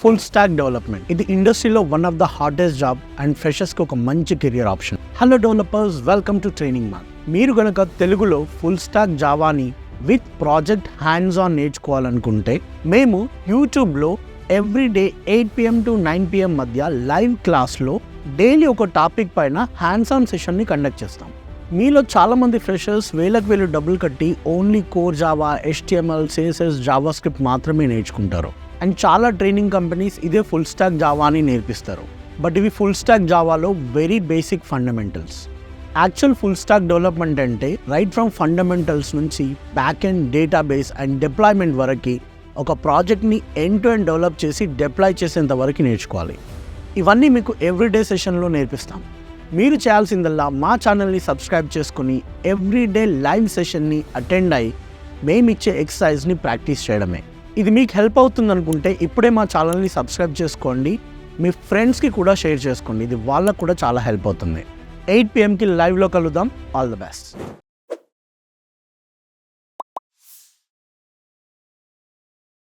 Full stack development. ఇది ఇండస్ట్రీలో one of the hardest job and ఫ్రెషర్స్కి ఒక మంచి career option. Hello developers, welcome to training man. మీరు గనక తెలుగులో ఫుల్ స్టాక్ జావాని విత్ ప్రాజెక్ట్ హ్యాండ్స్ ఆన్ నేర్చుకోవాలనుకుంటే మేము యూట్యూబ్లో ఎవ్రీడే 8 PM to 9 PM మధ్య లైవ్ క్లాస్లో డైలీ ఒక టాపిక్ పైన హ్యాండ్స్ ఆన్ సెషన్ని కండక్ట్ చేస్తాం. మీలో చాలామంది ఫ్రెషర్స్ వేలకు డబ్బులు కట్టి only core Java, HTML, CSS, JavaScript మాత్రమే నేర్చుకుంటారు. అండ్ చాలా ట్రైనింగ్ కంపెనీస్ ఇదే ఫుల్ స్టాక్ జావా అని నేర్పిస్తారు. బట్ ఇవి ఫుల్ స్టాక్ జావాలో very basic fundamentals. Actual full stack development అంటే రైట్ ఫ్రమ్ ఫండమెంటల్స్ నుంచి back end, database and deployment వరకు ఒక ప్రాజెక్ట్ని ఎండ్ టు ఎండ్ డెవలప్ చేసి డిప్లాయ్ చేసేంత వరకు నేర్చుకోవాలి. ఇవన్నీ మీకు ఎవ్రీడే సెషన్లో నేర్పిస్తాం. మీరు చేయాల్సిందల్లా మా ఛానల్ని సబ్స్క్రైబ్ చేసుకుని ఎవ్రీడే లైవ్ సెషన్ని అటెండ్ అయ్యి మేమిచ్చే ఎక్సర్సైజ్ని ప్రాక్టీస్ చేయడమే. ఇది మీకు హెల్ప్ అవుతుంది అనుకుంటే ఇప్పుడే మా ఛానల్ని సబ్స్క్రైబ్ చేసుకోండి. మీ ఫ్రెండ్స్కి కూడా షేర్ చేసుకోండి. ఇది వాళ్ళకు కూడా చాలా హెల్ప్ అవుతుంది. 8 PMకి లైవ్లో కలుద్దాం. All the best.